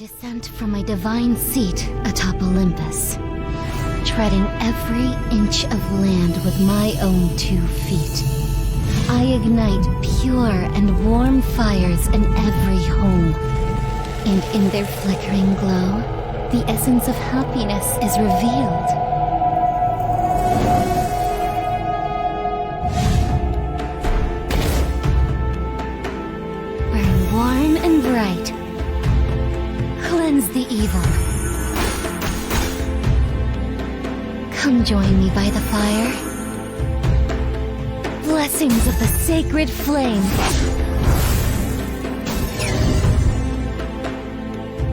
descend from my divine seat atop Olympus, treading every inch of land with my own 2 feet. I ignite pure and warm fires in every home, and in their flickering glow, the essence of happiness is revealed. Burn warm and bright. Cleanse the evil. Come join me by the fire. Blessings of the sacred flame.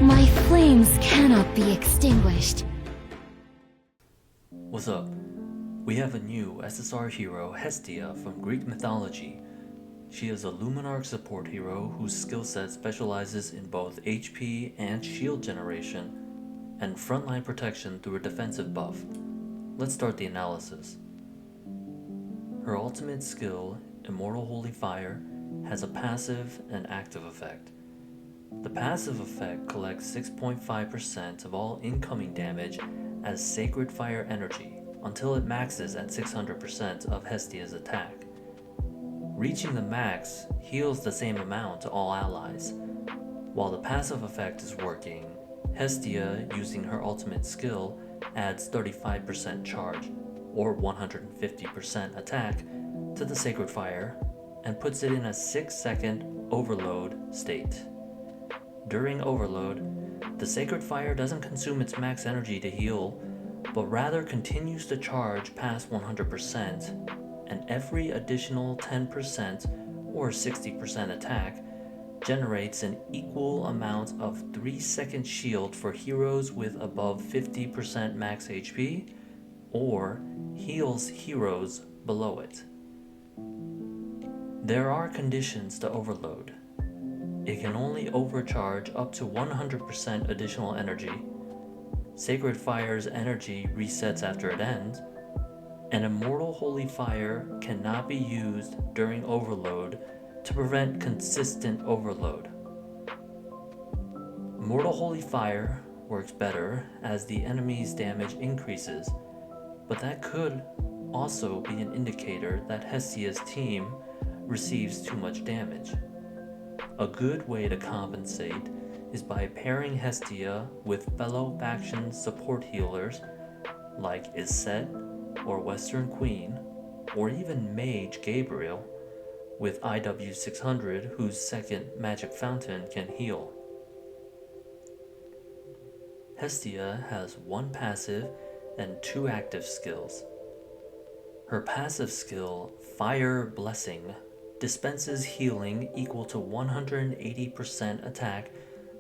My flames cannot be extinguished. What's up? We have a new SSR hero, Hestia, from Greek mythology. She is a Luminarch support hero whose skill set specializes in both HP and shield generation, and frontline protection through a defensive buff. Let's start the analysis. Her ultimate skill, Immortal Holy Fire, has a passive and active effect. The passive effect collects 6.5% of all incoming damage as Sacred Fire energy until it maxes at 600% of Hestia's attack. Reaching the max heals the same amount to all allies. While the passive effect is working, Hestia, using her ultimate skill, adds 35% charge, or 150% attack, to the Sacred Fire and puts it in a 6-second overload state. During overload, the Sacred Fire doesn't consume its max energy to heal, but rather continues to charge past 100%, and every additional 10% or 60% attack generates an equal amount of 3-second shield for heroes with above 50% max HP, or heals heroes below it. There are conditions to overload. It can only overcharge up to 100% additional energy. Sacred Fire's energy resets after it ends. An Immortal Holy Fire cannot be used during overload to prevent consistent overload. Immortal Holy Fire works better as the enemy's damage increases, but that could also be an indicator that Hestia's team receives too much damage. A good way to compensate is by pairing Hestia with fellow faction support healers like Iset or Western Queen, or even Mage Gabriel with IW600, whose second magic fountain can heal. Hestia has 1 passive and 2 active skills. Her passive skill, Fire Blessing, dispenses healing equal to 180% attack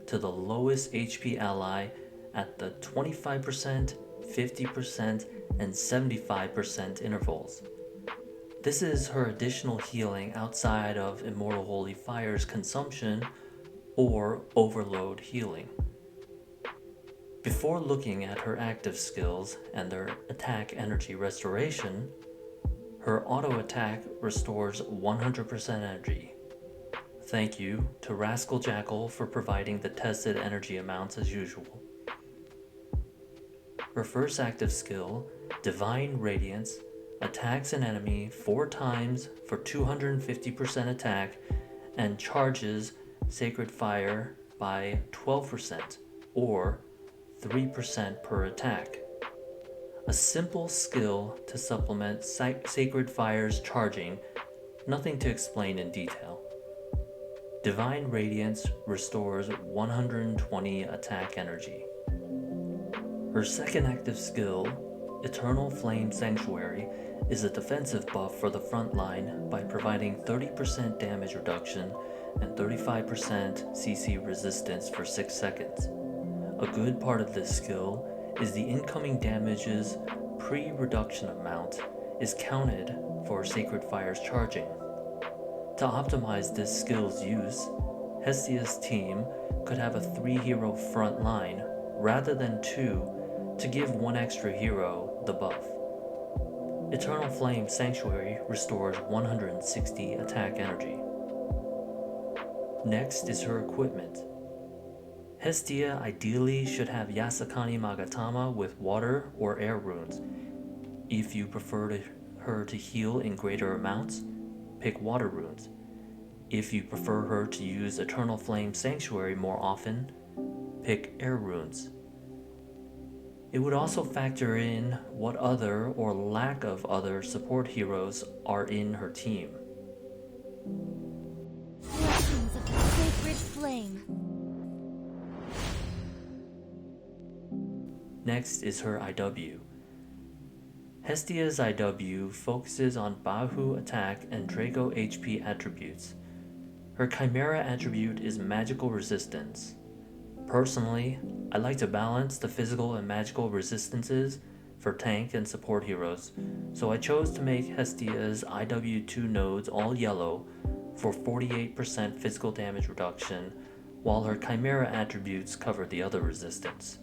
to the lowest HP ally at the 25%, 50%, and 75% intervals. This is her additional healing outside of Immortal Holy Fire's consumption or overload healing. Before looking at her active skills and their attack energy restoration, her auto attack restores 100% energy. Thank you to Rascal Jackal for providing the tested energy amounts as usual. Her first active skill, Divine Radiance, attacks an enemy 4 times for 250% attack and charges Sacred Fire by 12% or 3% per attack. A simple skill to supplement Sacred Fire's charging, nothing to explain in detail. Divine Radiance restores 120 attack energy. Her second active skill, Eternal Flame Sanctuary, is a defensive buff for the front line by providing 30% damage reduction and 35% CC resistance for 6 seconds. A good part of this skill is the incoming damage's pre-reduction amount is counted for Sacred Fire's charging. To optimize this skill's use, Hestia's team could have a 3-hero front line rather than 2 to give 1 extra hero the buff. Eternal Flame Sanctuary restores 160 attack energy. Next is her equipment. Hestia ideally should have Yasakani Magatama with water or air runes. If you prefer her to heal in greater amounts, pick water runes. If you prefer her to use Eternal Flame Sanctuary more often, pick air runes. It would also factor in what other or lack of other support heroes are in her team. Blessings of the sacred flame. Next is her IW. Hestia's IW focuses on Bahu attack and Draco HP attributes. Her Chimera attribute is magical resistance. Personally, I like to balance the physical and magical resistances for tank and support heroes, so I chose to make Hestia's IW2 nodes all yellow for 48% physical damage reduction, while her Chimera attributes cover the other resistance.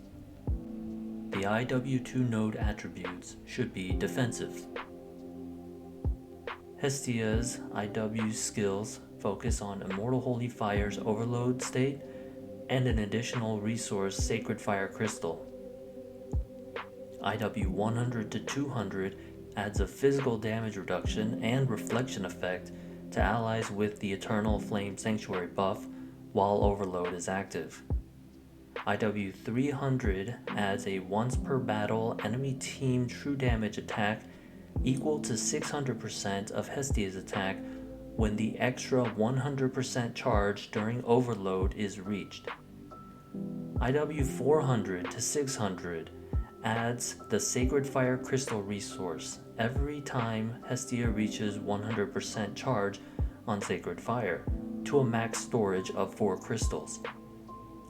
The IW2 node attributes should be defensive. Hestia's IW skills focus on Immortal Holy Fire's overload state and an additional resource Sacred Fire Crystal. IW 100 to 200 adds a physical damage reduction and reflection effect to allies with the Eternal Flame Sanctuary buff while overload is active. IW 300 adds a once per battle enemy team true damage attack equal to 600% of Hestia's attack when the extra 100% charge during overload is reached. IW 400 to 600 adds the Sacred Fire Crystal resource every time Hestia reaches 100% charge on Sacred Fire to a max storage of 4 crystals.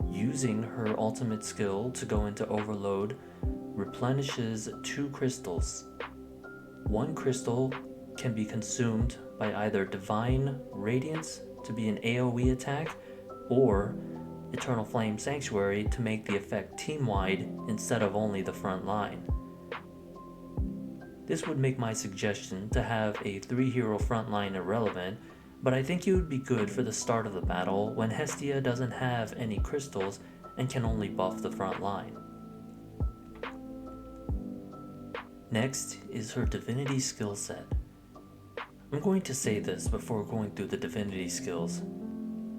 Using her ultimate skill to go into overload replenishes 2 crystals. 1 crystal can be consumed by either Divine Radiance to be an AoE attack or Eternal Flame Sanctuary to make the effect team-wide instead of only the front line. This would make my suggestion to have a 3-hero frontline irrelevant, but I think it would be good for the start of the battle when Hestia doesn't have any crystals and can only buff the front line. Next is her Divinity skill set. I'm going to say this before going through the Divinity skills.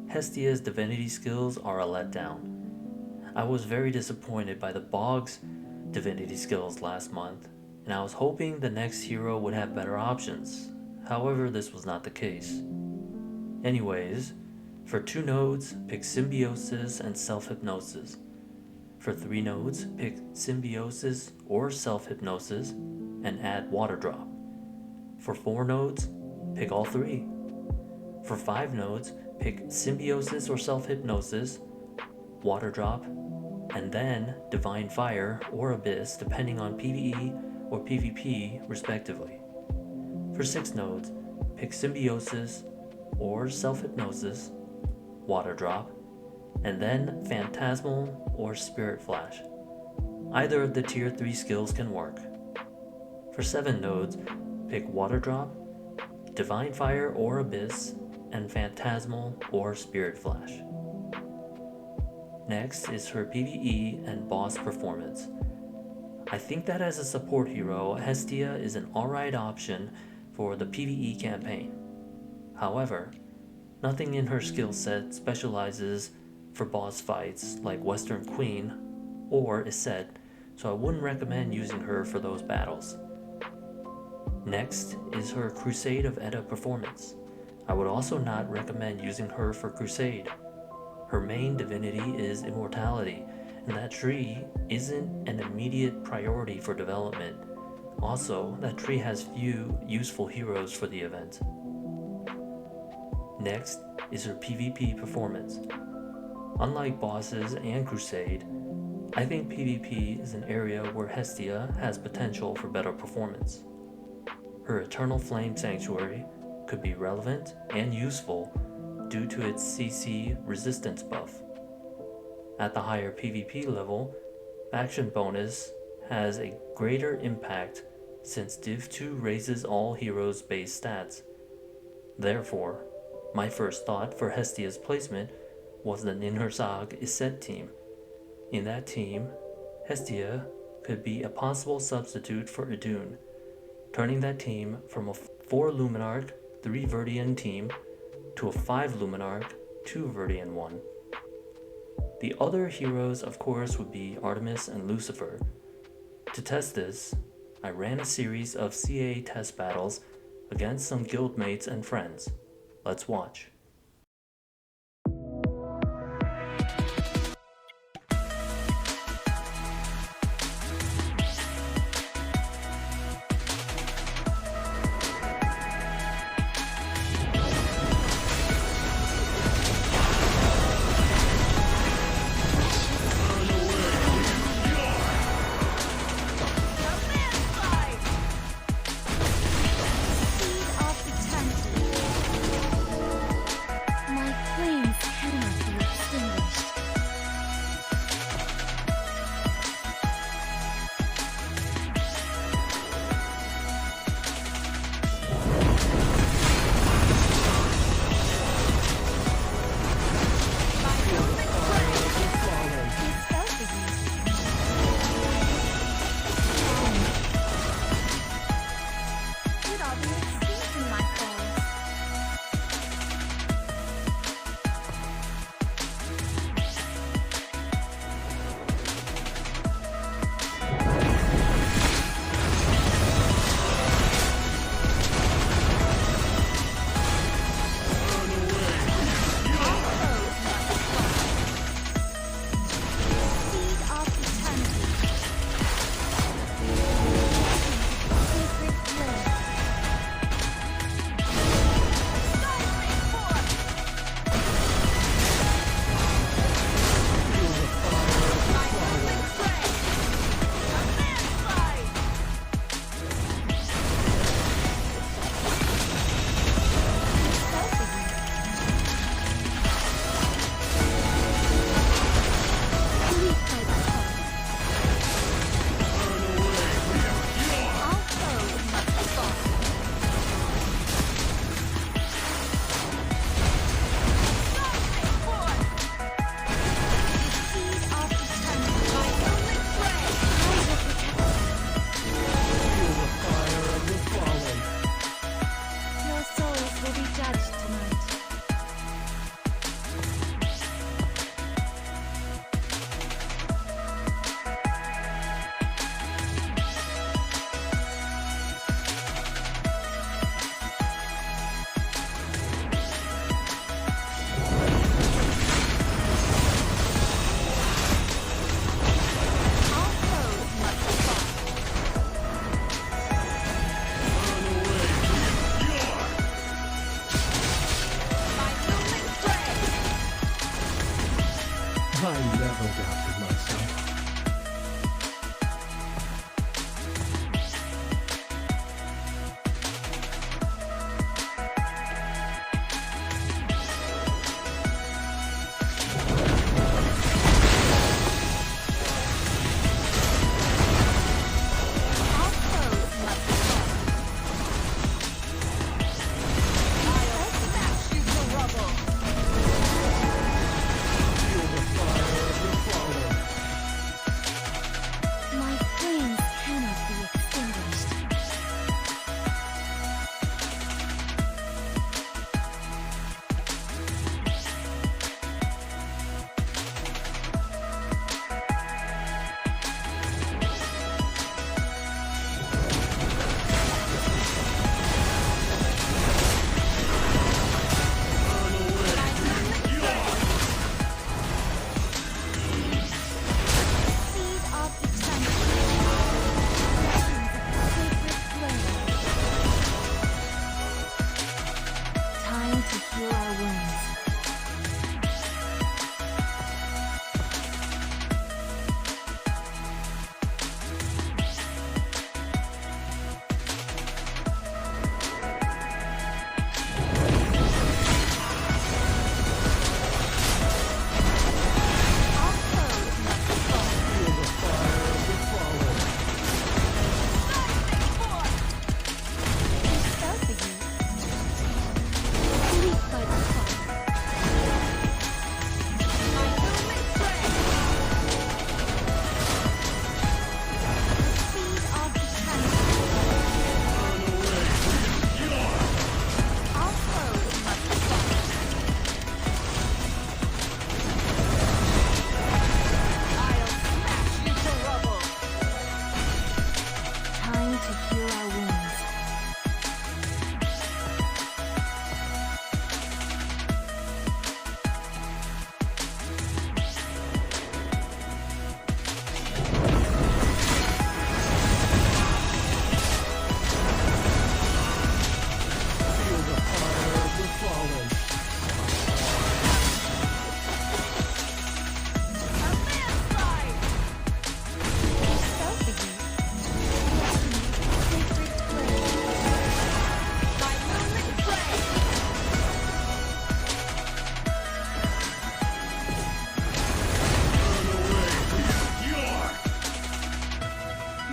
Hestia's Divinity skills are a letdown. I was very disappointed by the Bog's Divinity skills last month, and I was hoping the next hero would have better options. However, this was not the case. Anyways, for 2 nodes, pick Symbiosis and Self-Hypnosis. For 3 nodes, pick Symbiosis or Self-Hypnosis and add Water Drop. For 4 nodes, pick all 3. For 5 nodes, pick Symbiosis or Self-Hypnosis, Water Drop, and then Divine Fire or Abyss depending on PvE or PvP respectively. For 6 nodes, pick Symbiosis or Self-Hypnosis, Water Drop, and then Phantasmal or Spirit Flash. Either of the tier 3 skills can work. For 7 nodes, pick Water Drop, Divine Fire or Abyss, and Phantasmal or Spirit Flash. Next is her PvE and boss performance. I think that as a support hero, Hestia is an alright option for the PvE campaign. However, nothing in her skill set specializes for boss fights like Western Queen or Iset, so I wouldn't recommend using her for those battles. Next is her Crusade of Edda performance. I would also not recommend using her for Crusade. Her main divinity is Immortality, and that tree isn't an immediate priority for development. Also, that tree has few useful heroes for the event. Next is her PvP performance. Unlike bosses and Crusade, I think PvP is an area where Hestia has potential for better performance. Her Eternal Flame Sanctuary could be relevant and useful due to its CC resistance buff. At the higher PvP level, Faction Bonus has a greater impact since Div 2 raises all heroes' base stats. Therefore, my first thought for Hestia's placement was the Ninhursag Iset team, In that team, Hestia could be a possible substitute for a Dune, turning that team from a 4 Luminarch, 3 Verdian team to a 5 Luminarch, 2 Verdian one. The other heroes, of course, would be Artemis and Lucifer. To test this, I ran a series of CA test battles against some guildmates and friends. Let's watch.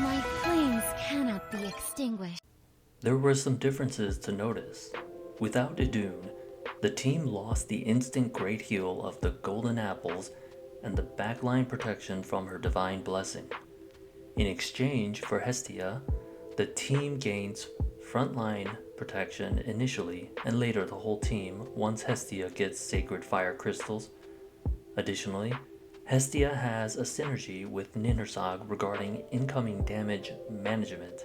My flames cannot be extinguished. There were some differences to notice. Without Dune, the team lost the instant great heal of the golden apples and the backline protection from her divine blessing. In exchange for Hestia, the team gains frontline protection initially and later the whole team once Hestia gets sacred fire crystals. Additionally, Hestia has a synergy with Ninhursag regarding incoming damage management.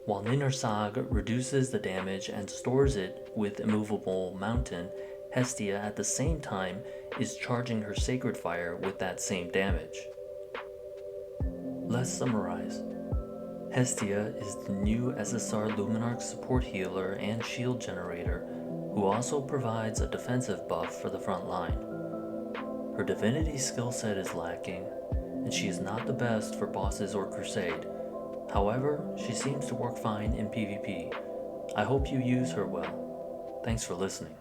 While Ninhursag reduces the damage and stores it with Immovable Mountain, Hestia at the same time is charging her Sacred Fire with that same damage. Let's summarize. Hestia is the new SSR Luminarch support healer and shield generator, who also provides a defensive buff for the front line. Her Divinity skill set is lacking, and she is not the best for bosses or Crusade. However, she seems to work fine in PvP. I hope you use her well. Thanks for listening.